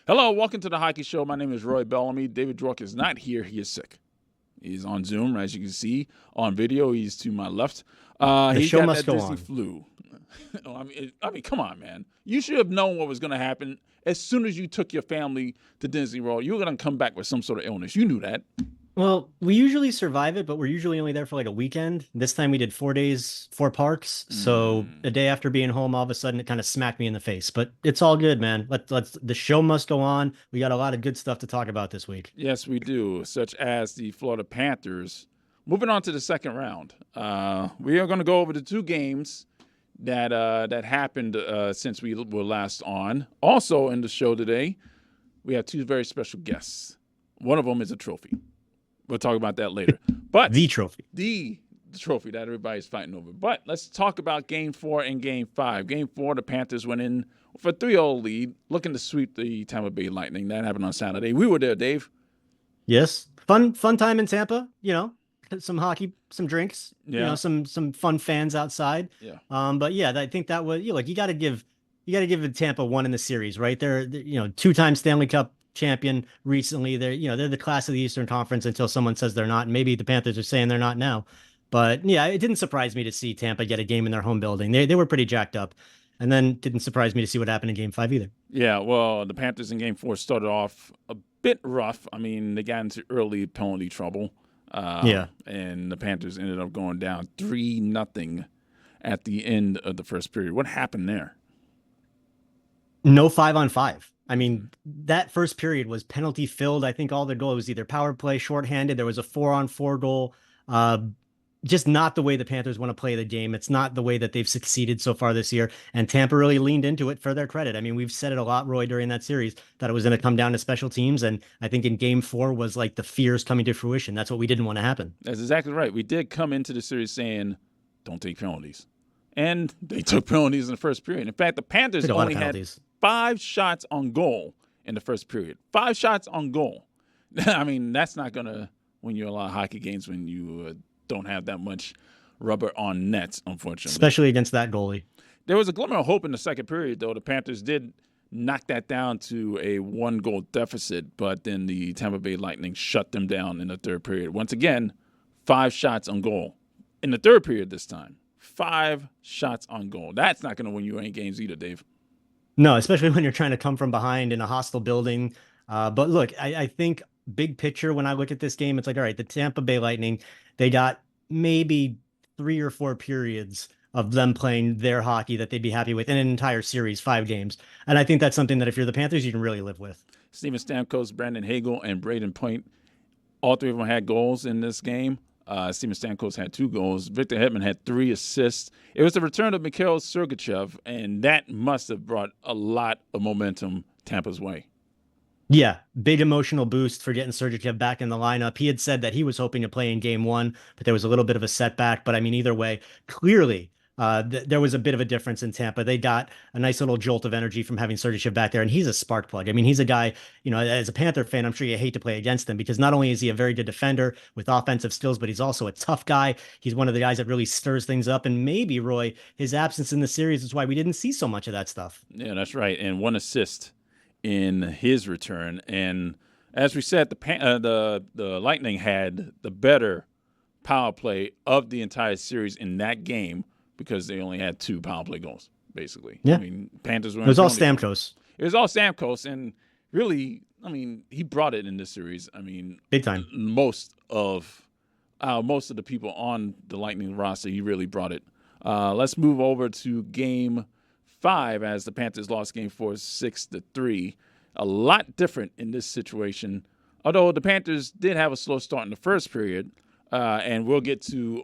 Hello, welcome to the Hockey Show. My name is Roy Bellamy. David Dwork is not here. He is sick. He's on Zoom, as you can see on video. He's to my left. The He's show got must that go Disney on. flu. I mean, come on, man. You should have known what was going to happen as soon as you took your family to Disney World. You were going to come back with some sort of illness. You knew that. Well, we usually survive it, but we're usually only there for like a weekend. This time we did 4 days, 4 parks. So a day after being home, all of a sudden it kind of smacked me in the face. But it's all good, man. Let's the show must go on. We got a lot of good stuff to talk about this week. Yes, we do, such as the Florida Panthers. Moving on to the second round, we are going to go over the two games that happened since we were last on. Also in the show today, we have two very special guests. One of them is a trophy. We'll talk about that later. But The trophy. The trophy that everybody's fighting over. But let's talk about Game 4 and Game 5. Game 4, the Panthers went in for a 3-0 lead, looking to sweep the Tampa Bay Lightning. That happened on Saturday. We were there, Dave. Yes. Fun time in Tampa, some hockey, some drinks, Yeah. some fun fans outside. Yeah. But yeah, I think that was, you got to give Tampa one in the series, right? They're 2-time Stanley Cup champion recently. They're the class of the Eastern Conference until someone says they're not. And maybe the Panthers are saying they're not now. But yeah, it didn't surprise me to see Tampa get a game in their home building. They were pretty jacked up. And then didn't surprise me to see what happened in Game 5 either. Yeah, well, the Panthers in Game 4 started off a bit rough. I mean, they got into early penalty trouble. And the Panthers ended up going down 3-0 at the end of the first period. What happened there? No 5-on-5. I mean, that first period was penalty filled. I think all the goal was either power play, shorthanded. There was a 4-on-4 goal. Just not the way the Panthers want to play the game. It's not the way that they've succeeded so far this year. And Tampa really leaned into it for their credit. I mean, we've said it a lot, Roy, during that series, that it was going to come down to special teams. And I think in Game 4 was like the fears coming to fruition. That's what we didn't want to happen. That's exactly right. We did come into the series saying, don't take penalties. And they took penalties in the first period. In fact, the Panthers only had 5 shots on goal in the first period. 5 shots on goal. I mean, that's not going to win you a lot of hockey games when you don't have that much rubber on nets, unfortunately. Especially against that goalie. There was a glimmer of hope in the second period, though. The Panthers did knock that down to a 1-goal deficit, but then the Tampa Bay Lightning shut them down in the third period. Once again, 5 shots on goal. In the third period this time, 5 shots on goal. That's not going to win you any games either, Dave. No, especially when you're trying to come from behind in a hostile building. But look, I think big picture, when I look at this game, it's like, all right, the Tampa Bay Lightning, they got maybe 3 or 4 periods of them playing their hockey that they'd be happy with in an entire series, 5 games. And I think that's something that if you're the Panthers, you can really live with. Steven Stamkos, Brandon Hagel, and Braden Point, all 3 of them had goals in this game. Steven Stamkos had 2 goals. Victor Hedman had 3 assists. It was the return of Mikhail Sergachev, and that must have brought a lot of momentum Tampa's way. Yeah, big emotional boost for getting Sergachev back in the lineup. He had said that he was hoping to play in Game 1, but there was a little bit of a setback. But I mean, either way, clearly there was a bit of a difference in Tampa. They got a nice little jolt of energy from having Sergachev back there, and he's a spark plug. I mean, he's a guy, as a Panther fan, I'm sure you hate to play against him because not only is he a very good defender with offensive skills, but he's also a tough guy. He's one of the guys that really stirs things up. And maybe, Roy, his absence in the series is why we didn't see so much of that stuff. Yeah, that's right. And 1 assist in his return. And as we said, the Lightning had the better power play of the entire series in that game because they only had 2 power play goals, basically. Yeah. I mean, Panthers were. It was all Stamkos. It was all Stamkos, and really, I mean, he brought it in this series. I mean, big time. Most of the people on the Lightning roster, he really brought it. Let's move over to Game 5 as the Panthers lost Game 4 6-3. A lot different in this situation, although the Panthers did have a slow start in the first period, and we'll get to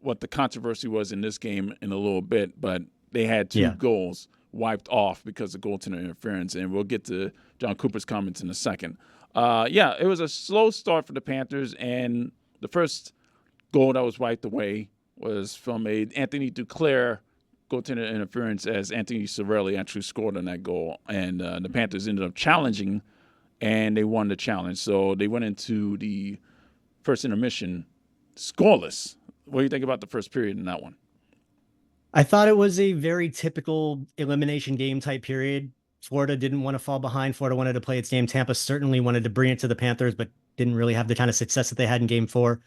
what the controversy was in this game in a little bit, but they had 2 goals wiped off because of goaltender interference, and we'll get to John Cooper's comments in a second. It was a slow start for the Panthers, and the first goal that was wiped away was from a Anthony Duclair goaltender interference as Anthony Cirelli actually scored on that goal. And the Panthers ended up challenging, and they won the challenge. So they went into the first intermission scoreless. What do you think about the first period in that one? I thought it was a very typical elimination game type period. Florida didn't want to fall behind. Florida wanted to play its game. Tampa certainly wanted to bring it to the Panthers, but didn't really have the kind of success that they had in game 4.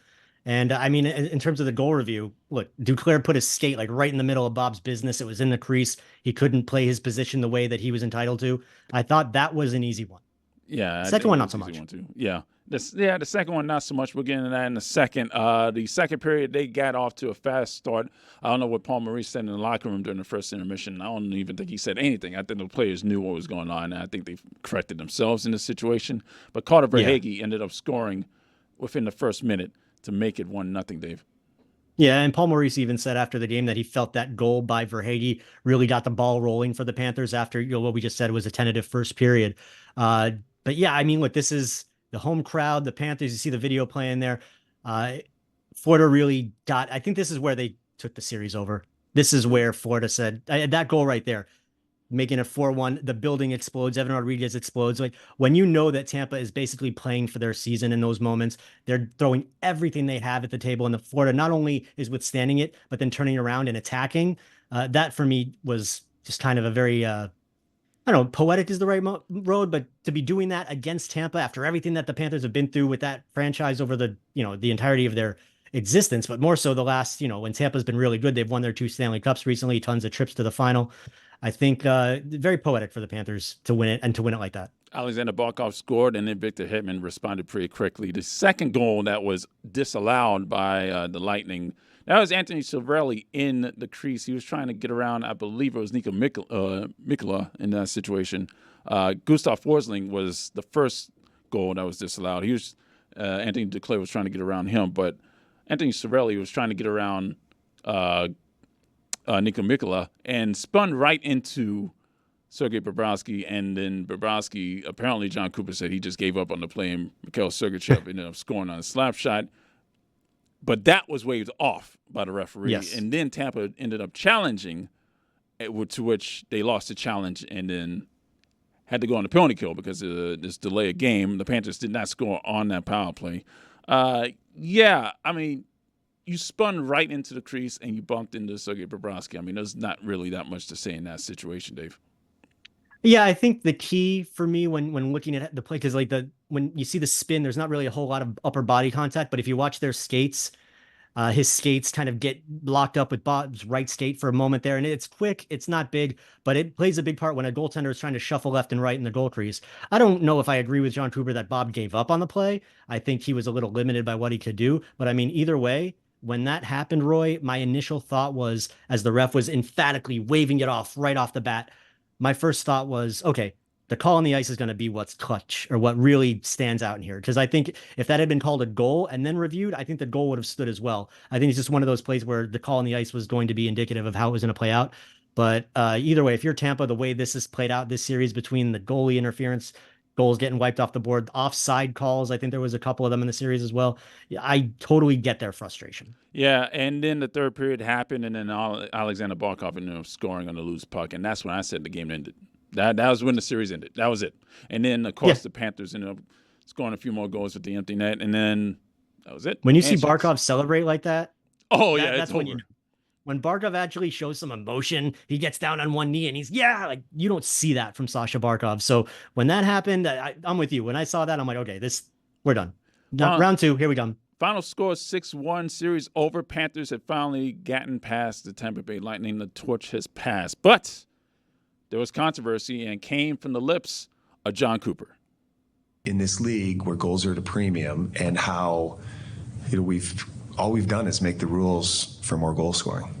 And I mean, in terms of the goal review, look, Duclair put his skate like right in the middle of Bob's business. It was in the crease. He couldn't play his position the way that he was entitled to. I thought that was an easy one. Yeah. Second one, not so much. Yeah. The second one, not so much. We'll get into that in a second. The second period, they got off to a fast start. I don't know what Paul Maurice said in the locker room during the first intermission. I don't even think he said anything. I think the players knew what was going on, and I think they corrected themselves in this situation. But Carter Verhaeghe ended up scoring within the first minute to make it 1-0, Dave. Yeah, and Paul Maurice even said after the game that he felt that goal by Verhaeghe really got the ball rolling for the Panthers after what we just said was a tentative first period. But yeah, I mean, look, this is the home crowd, the Panthers, you see the video playing there. Florida really got, I think this is where they took the series over. This is where Florida said, that goal right there, making it 4-1, the building explodes, Evan Rodriguez explodes. Like when you know that Tampa is basically playing for their season in those moments, they're throwing everything they have at the table, and the Florida not only is withstanding it, but then turning around and attacking. That for me was just kind of a very, I don't know, poetic is the right road, but to be doing that against Tampa after everything that the Panthers have been through with that franchise over the entirety of their existence, but more so the last, when Tampa's been really good, they've won their 2 Stanley Cups recently, tons of trips to the final. I think very poetic for the Panthers to win it and to win it like that. Alexander Barkov scored, and then Victor Hedman responded pretty quickly. The second goal that was disallowed by the Lightning, that was Anthony Cirelli in the crease. He was trying to get around, I believe it was Nico Mikkola in that situation. Gustav Forsling was the first goal that was disallowed. He was Anthony Duclair was trying to get around him, but Anthony Cirelli was trying to get around Nico Mikkola and spun right into Sergei Bobrovsky, and then Bobrovsky, apparently John Cooper said he just gave up on the play, and Mikhail Sergachev ended up scoring on a slap shot. But that was waved off by the referee. Yes. And then Tampa ended up challenging, to which they lost the challenge and then had to go on the penalty kill because of this delay of game. The Panthers did not score on that power play. Yeah, I mean, you spun right into the crease and you bumped into Sergei Bobrovsky. I mean, there's not really that much to say in that situation, Dave. Yeah, I think the key for me when looking at the play, because when you see the spin, there's not really a whole lot of upper body contact, but if you watch their skates, his skates kind of get locked up with Bob's right skate for a moment there, and it's quick, it's not big, but it plays a big part when a goaltender is trying to shuffle left and right in the goal crease. I don't know if I agree with John Cooper that Bob gave up on the play. I think he was a little limited by what he could do, but I mean, either way, when that happened, Roy, my initial thought was, as the ref was emphatically waving it off right off the bat, my first thought was, okay, the call on the ice is going to be what's clutch or what really stands out in here. Because I think if that had been called a goal and then reviewed, I think the goal would have stood as well. I think it's just one of those plays where the call on the ice was going to be indicative of how it was going to play out. But either way, if you're Tampa, the way this has played out this series between the goalie interference, goals getting wiped off the board, offside calls, I think there was a couple of them in the series as well. I totally get their frustration. Yeah, and then the third period happened, and then Alexander Barkov ended up scoring on the loose puck, and that's when I said the game ended. That was when the series ended. That was it. And then, of course, the Panthers ended up scoring a few more goals with the empty net, and then that was it. When you see Barkov celebrate like that, that's when you know. When Barkov actually shows some emotion, he gets down on one knee and he's, like, you don't see that from Sasha Barkov. So when that happened, I'm with you. When I saw that, I'm like, okay, we're done. Round 2, here we go. Final score 6-1, series over. Panthers have finally gotten past the Tampa Bay Lightning. The torch has passed. But there was controversy and came from the lips of John Cooper. In this league where goals are at a premium and how, all we've done is make the rules for more goal scoring.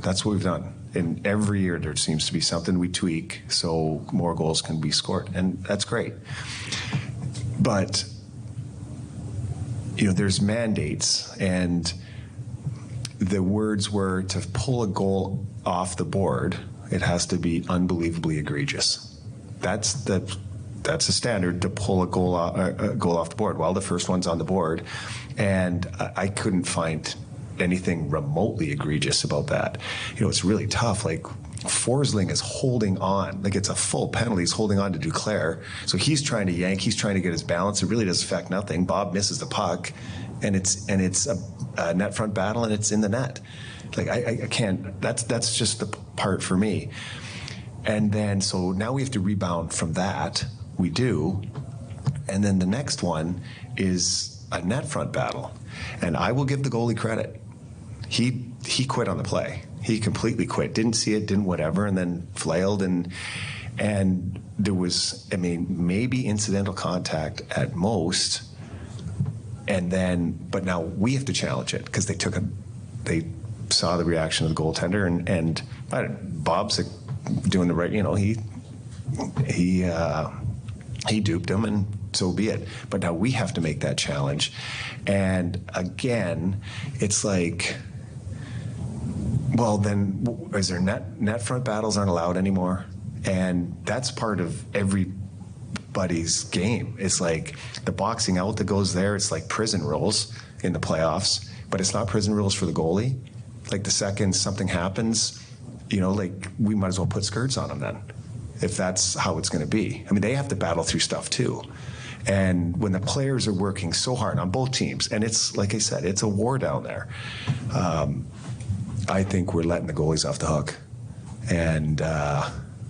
That's what we've done. And every year there seems to be something we tweak so more goals can be scored. And that's great. But, there's mandates, and the words were to pull a goal off the board, it has to be unbelievably egregious. That's a standard to pull a goal off the board. Well, the first one's on the board, and I couldn't find anything remotely egregious about that. It's really tough. Like, Forsling is holding on, like it's a full penalty. He's holding on to Duclair, so he's trying to yank. He's trying to get his balance. It really does affect nothing. Bob misses the puck, and it's a net front battle, and it's in the net. Like I can't. That's just the part for me. And then, so now we have to rebound from that. We do. And then the next one is a net front battle. And I will give the goalie credit. He quit on the play. He completely quit. Didn't see it, didn't whatever, and then flailed. And there was, maybe incidental contact at most. And then, but now we have to challenge it because they saw the reaction of the goaltender, and Bob's doing the right, he duped him, and so be it. But now we have to make that challenge. And again, it's like, well, then is there net front battles aren't allowed anymore? And that's part of everybody's game. It's like the boxing out that goes there. It's like prison rules in the playoffs, but it's not prison rules for the goalie. Like the second something happens, like we might as well put skirts on them then, if that's how it's going to be. They have to battle through stuff too. And when the players are working so hard on both teams, and it's, like I said, it's a war down there, I think we're letting the goalies off the hook. And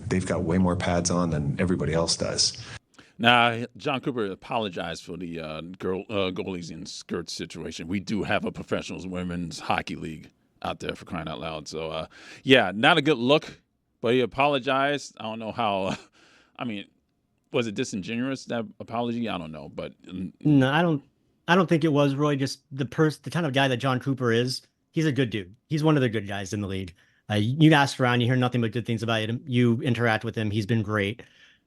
they've got way more pads on than everybody else does. Now, John Cooper apologized for the goalies in skirts situation. We do have a professional women's hockey league out there, for crying out loud. So, not a good look, but he apologized. I don't know how. Was it disingenuous, that apology? I don't know, but no, I don't think it was, Roy. Just the kind of guy that John Cooper is. He's a good dude. He's one of the good guys in the league. You ask around, you hear nothing but good things about him. You interact with him. He's been great.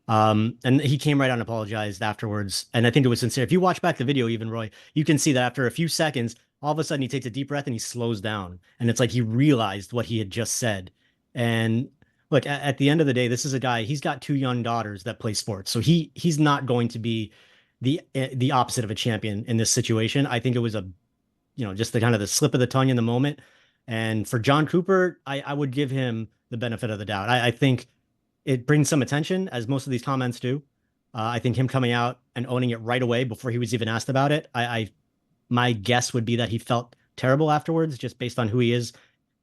And he came right out and apologized afterwards. And I think it was sincere. If you watch back the video, even, Roy, you can see that after a few seconds, all of a sudden he takes a deep breath and he slows down. And it's like he realized what he had just said. And look, at the end of the day, this is a guy, he's got 2 young daughters that play sports. So he's not going to be the opposite of a champion in this situation. I think it was just the kind of the slip of the tongue in the moment. And for John Cooper, I would give him the benefit of the doubt. I think it brings some attention, as most of these comments do. I think him coming out and owning it right away before he was even asked about it, my guess would be that he felt terrible afterwards, just based on who he is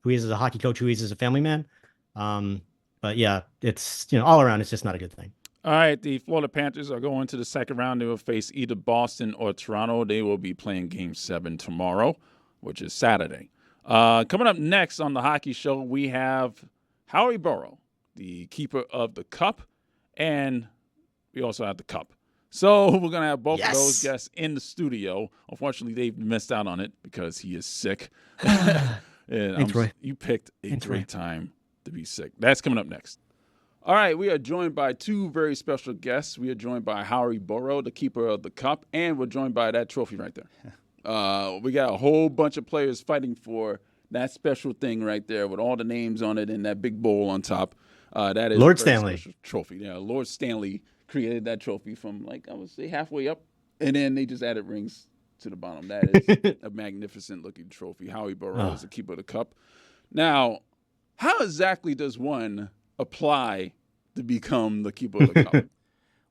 as a hockey coach, who he is as a family man. But yeah, it's, all around, it's just not a good thing. All right, the Florida Panthers are going to the second round. They will face either Boston or Toronto. They will be playing Game 7 tomorrow, which is Saturday. Coming up next on the Hockey Show, we have Howie Burrow, the keeper of the Cup, and we also have the Cup. So we're going to have both of those guests in the studio. Unfortunately, they've missed out on it because he is sick. Thanks, Roy. You picked a great time to be sick. That's coming up next. All right, we are joined by 2 very special guests. We are joined by Howie Burrow, the keeper of the Cup, and we're joined by that trophy right there. We got a whole bunch of players fighting for that special thing right there with all the names on it and that big bowl on top. That is Lord Stanley trophy. Yeah, Lord Stanley created that trophy from, I would say, halfway up, and then they just added rings to the bottom. That is a magnificent looking trophy. Howie Burrow is the keeper of the Cup. Now, how exactly does one apply to become the keeper of the Cup?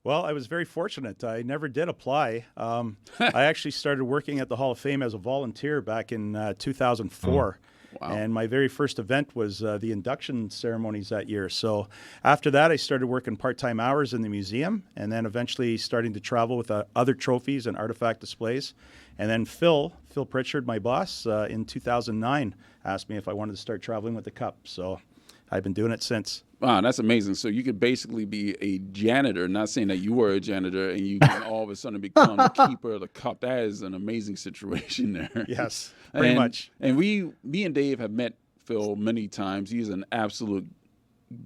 Well, I was very fortunate. I never did apply. I actually started working at the Hall of Fame as a volunteer back in 2004. Wow. And my very first event was the induction ceremonies that year. So after that, I started working part-time hours in the museum, and then eventually starting to travel with other trophies and artifact displays. And then Phil Pritchard, my boss, in 2009, asked me if I wanted to start traveling with the Cup. So I've been doing it since. Wow, that's amazing. So you could basically be a janitor, not saying that you were a janitor, and you can all of a sudden become the keeper of the Cup. That is an amazing situation there. Yes, pretty much. And me and Dave have met Phil many times. He's an absolute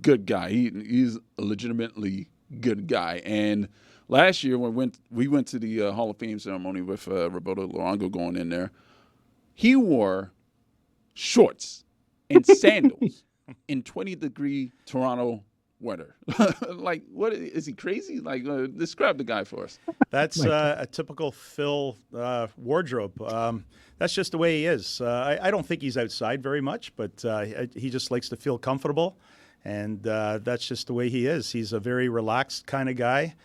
good guy. He's a legitimately good guy. And last year when we went to the Hall of Fame ceremony with Roberto Luongo going in there, he wore shorts and sandals in 20-degree Toronto weather. Like, what is he crazy? Like, describe the guy for us. That's a typical Phil wardrobe. That's just the way he is. I don't think he's outside very much, but he just likes to feel comfortable, and that's just the way he is. He's a very relaxed kind of guy,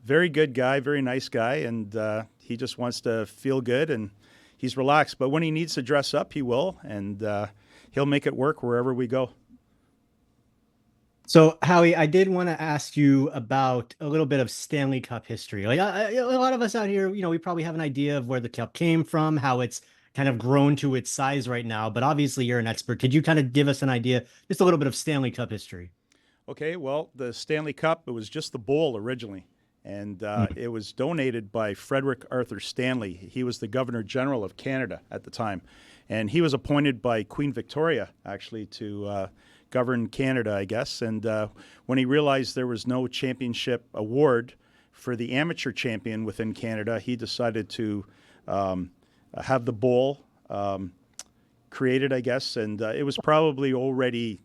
very good guy, very nice guy, and he just wants to feel good, and he's relaxed. But when he needs to dress up, he will, and he'll make it work wherever we go. So, Howie, I did want to ask you about a little bit of Stanley Cup history. Like a lot of us out here, we probably have an idea of where the cup came from, how it's kind of grown to its size right now. But obviously, you're an expert. Could you kind of give us an idea, just a little bit of Stanley Cup history? Okay, well, the Stanley Cup, it was just the bowl originally. And it was donated by Frederick Arthur Stanley. He was the Governor General of Canada at the time. And he was appointed by Queen Victoria, actually, to govern Canada, I guess. And when he realized there was no championship award for the amateur champion within Canada, he decided to have the bowl created, I guess. And it was probably already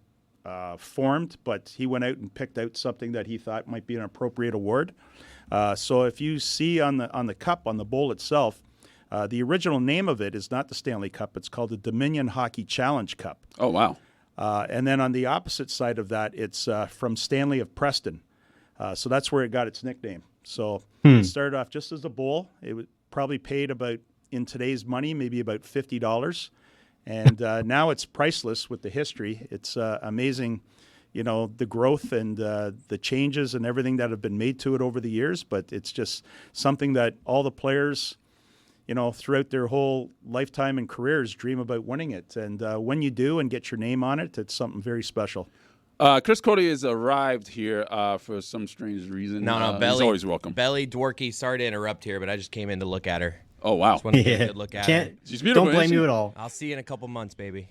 formed, but he went out and picked out something that he thought might be an appropriate award. So if you see on the cup, on the bowl itself, the original name of it is not the Stanley Cup. It's called the Dominion Hockey Challenge Cup. Oh, wow. And then on the opposite side of that, it's from Stanley of Preston. So that's where it got its nickname. So it started off just as a bowl. It was probably paid about, in today's money, maybe about $50. And now it's priceless with the history. It's amazing, the growth and the changes and everything that have been made to it over the years. But it's just something that all the players, throughout their whole lifetime and careers dream about winning it. And when you do and get your name on it, it's something very special. Chris Cody has arrived here for some strange reason. No, he's Belly. always welcome. Belly Dworky, sorry to interrupt here, but I just came in to look at her. Oh, wow. Just wanted to get a good look at her. She's beautiful. Don't blame you at all. I'll see you in a couple months, baby.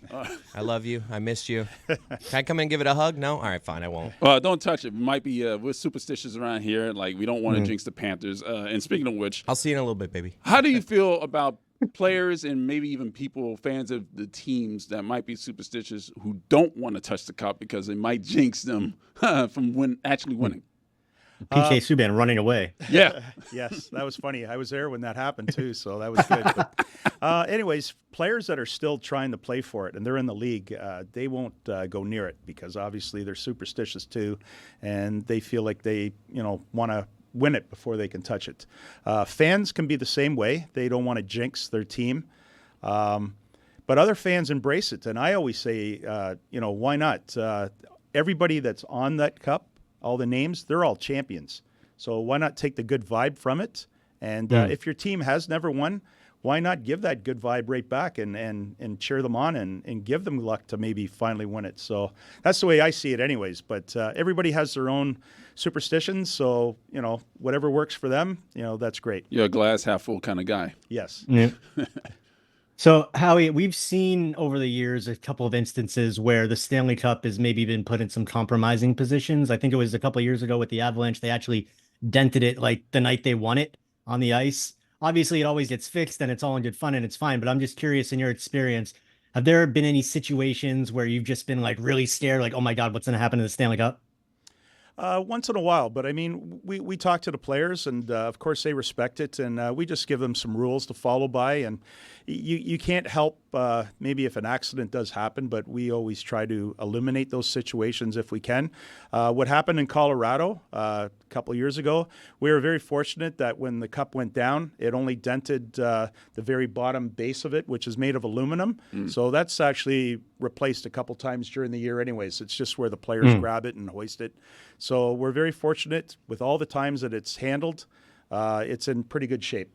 I love you. I missed you. Can I come in and give it a hug? No? All right, fine. I won't. Don't touch it. We might be we're superstitious around here. Like, we don't want to jinx the Panthers. And speaking of which, I'll see you in a little bit, baby. how do you feel about players and maybe even people, fans of the teams that might be superstitious who don't want to touch the cup because it might jinx them from actually winning? PK Subban running away. Yeah. Yes, that was funny. I was there when that happened too, so that was good. But, anyways, players that are still trying to play for it and they're in the league, they won't go near it because obviously they're superstitious too, and they feel like they, want to win it before they can touch it. Fans can be the same way. They don't want to jinx their team. But other fans embrace it. And I always say, why not? Everybody that's on that cup, all the names, they're all champions. So why not take the good vibe from it? And if your team has never won, why not give that good vibe right back and cheer them on and give them luck to maybe finally win it? So that's the way I see it anyways. But everybody has their own superstitions. So, whatever works for them, that's great. You're a glass half full kind of guy. Yes. Yeah. So, Howie, we've seen over the years a couple of instances where the Stanley Cup has maybe been put in some compromising positions. I think it was a couple of years ago with the Avalanche. They actually dented it like the night they won it on the ice. Obviously, it always gets fixed and it's all in good fun and it's fine. But I'm just curious, in your experience, have there been any situations where you've just been like really scared, like, oh my God, what's going to happen to the Stanley Cup? Once in a while, but I mean, we talk to the players, and of course they respect it, and we just give them some rules to follow by. And you can't help maybe if an accident does happen, but we always try to eliminate those situations if we can. What happened in Colorado a couple of years ago, we were very fortunate that when the cup went down, it only dented the very bottom base of it, which is made of aluminum. So that's actually replaced a couple times during the year anyways. It's just where the players grab it and hoist it. So we're very fortunate with all the times that it's handled. It's in pretty good shape.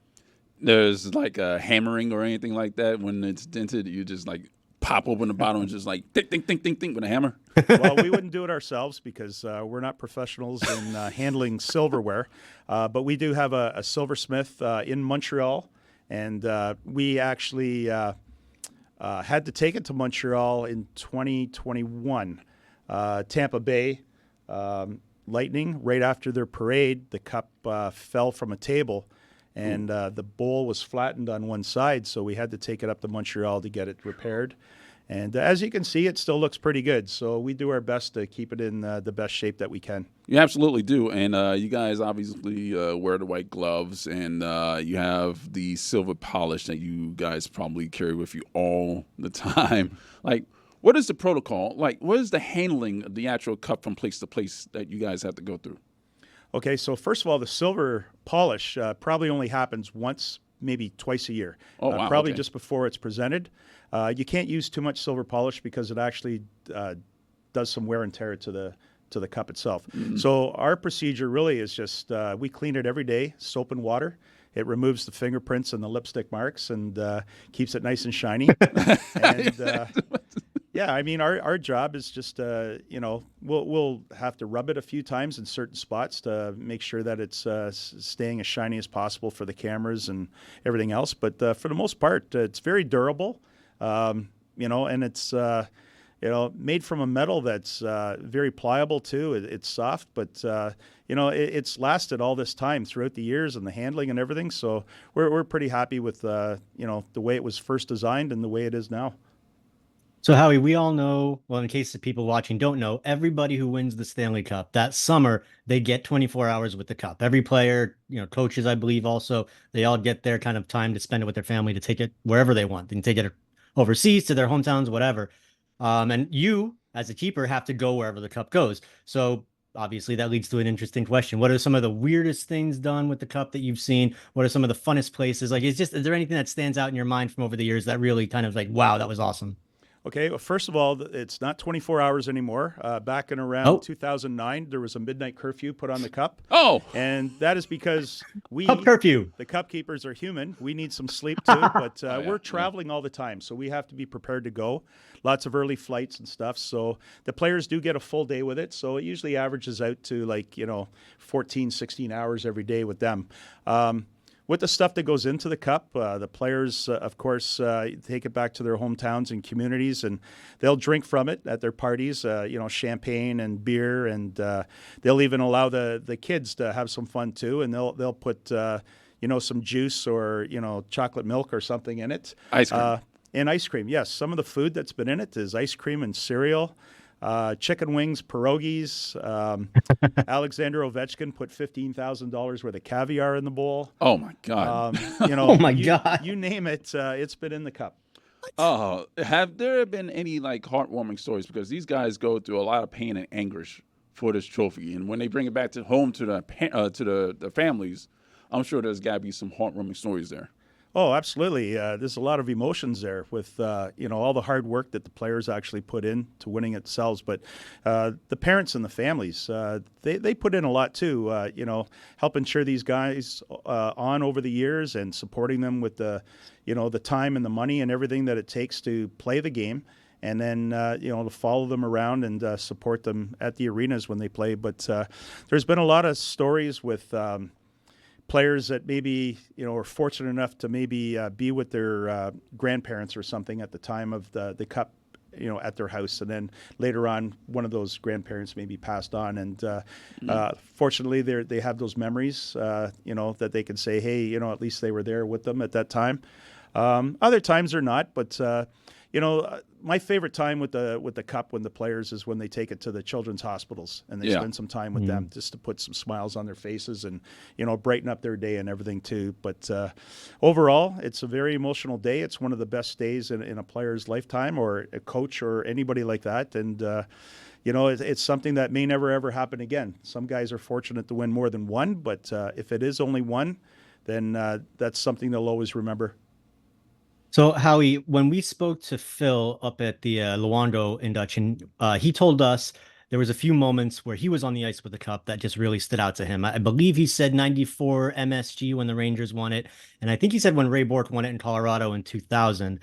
There's like a hammering or anything like that when it's dented. You just like pop open the bottom and just like think with a hammer. Well, we wouldn't do it ourselves because we're not professionals in handling silverware. But we do have a silversmith in Montreal, and we actually had to take it to Montreal in 2021. Tampa Bay Lightning, right after their parade, the cup fell from a table, and the bowl was flattened on one side, so we had to take it up to Montreal to get it repaired. And as you can see, it still looks pretty good, so we do our best to keep it in the best shape that we can. You absolutely do, and you guys obviously wear the white gloves, and you have the silver polish that you guys probably carry with you all the time. Like, what is the protocol? Like, what is the handling of the actual cup from place to place that you guys have to go through? Okay, so first of all, the silver polish probably only happens once, maybe twice a year. Oh, wow. Probably okay. just before it's presented. You can't use too much silver polish because it actually does some wear and tear to to the cup itself. So our procedure really is just we clean it every day, soap and water. It removes the fingerprints and the lipstick marks and keeps it nice and shiny. And yeah, I mean, our job is just, we'll have to rub it a few times in certain spots to make sure that it's staying as shiny as possible for the cameras and everything else. But for the most part, it's very durable, and it's, made from a metal that's very pliable too. It's soft, but, it's lasted all this time throughout the years and the handling and everything. So we're pretty happy with, the way it was first designed and the way it is now. So, Howie, we all know, well, in case the people watching don't know, everybody who wins the Stanley Cup that summer, they get 24 hours with the cup. Every player, coaches, I believe also, they all get their kind of time to spend it with their family to take it wherever they want. They can take it overseas to their hometowns, whatever. And you, as a keeper, have to go wherever the cup goes. So obviously that leads to an interesting question. What are some of the weirdest things done with the cup that you've seen? What are some of the funnest places? Like, is there anything that stands out in your mind from over the years that really kind of like, wow, that was awesome? Okay, well, first of all, it's not 24 hours anymore. Back in around 2009, there was a midnight curfew put on the cup. Oh! And that is because Cup curfew. The cup keepers are human. We need some sleep too, but we're traveling all the time, so we have to be prepared to go. Lots of early flights and stuff, so the players do get a full day with it, so it usually averages out to 14, 16 hours every day with them. With the stuff that goes into the cup, the players, of course, take it back to their hometowns and communities, and they'll drink from it at their parties, champagne and beer, and they'll even allow the kids to have some fun too, and they'll put, some juice or, chocolate milk or something in it. Ice cream. And ice cream, yes. Some of the food that's been in it is ice cream and cereal. Chicken wings, pierogies. Alexander Ovechkin put $15,000 worth of caviar in the bowl. Oh my God! Oh my God! You name it, it's been in the cup. Oh, have there been any heartwarming stories? Because these guys go through a lot of pain and anguish for this trophy, and when they bring it back to home to the families, I'm sure there's got to be some heartwarming stories there. Oh, absolutely. There's a lot of emotions there with, all the hard work that the players actually put in to winning it themselves. But the parents and the families, they put in a lot too, helping cheer these guys on over the years and supporting them with the time and the money and everything that it takes to play the game. And then, to follow them around and support them at the arenas when they play. But there's been a lot of stories with players that maybe, are fortunate enough to maybe be with their grandparents or something at the time of the cup, at their house. And then later on, one of those grandparents maybe passed on. And fortunately, they have those memories, that they can say, hey, at least they were there with them at that time. Other times they're not, but my favorite time with the cup when the players is when they take it to the children's hospitals and they spend some time with them just to put some smiles on their faces and brighten up their day and everything too. But overall, it's a very emotional day. It's one of the best days in a player's lifetime, or a coach or anybody like that. And it's something that may never ever happen again. Some guys are fortunate to win more than one, but if it is only one, then that's something they'll always remember. So, Howie, when we spoke to Phil up at the Luongo induction, he told us there was a few moments where he was on the ice with the cup that just really stood out to him. I believe he said 94 MSG when the Rangers won it. And I think he said when Ray Bourque won it in Colorado in 2000.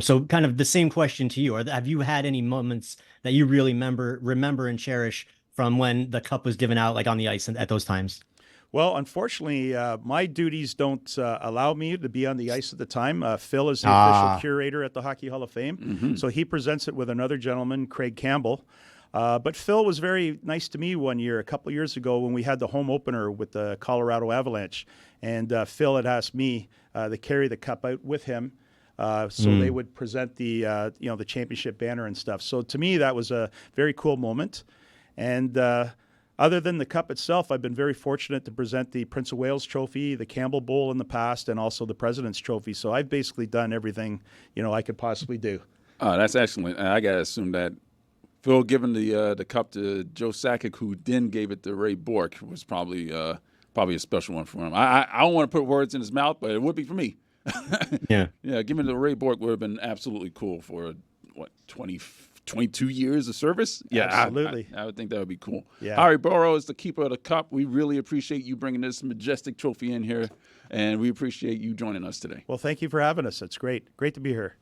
So kind of the same question to you. Have you had any moments that you really remember and cherish from when the cup was given out, on the ice at those times? Well, unfortunately, my duties don't allow me to be on the ice at the time. Phil is the official curator at the Hockey Hall of Fame, so he presents it with another gentleman, Craig Campbell. But Phil was very nice to me one year, a couple of years ago, when we had the home opener with the Colorado Avalanche, and Phil had asked me to carry the cup out with him. So they would present the the championship banner and stuff. So to me, that was a very cool moment. And other than the cup itself, I've been very fortunate to present the Prince of Wales Trophy, the Campbell Bowl in the past, and also the President's Trophy. So I've basically done everything, I could possibly do. That's excellent. I got to assume that Phil giving the cup to Joe Sakic, who then gave it to Ray Bourque, was probably a special one for him. I don't want to put words in his mouth, but it would be for me. Yeah, giving it to Ray Bourque would have been absolutely cool for, 20 22 years of service. Yeah, absolutely. I would think that would be cool. Yeah. Howie Burrow is the keeper of the cup. We really appreciate you bringing this majestic trophy in here, and we appreciate you joining us today. Well, thank you for having us. It's great. Great to be here.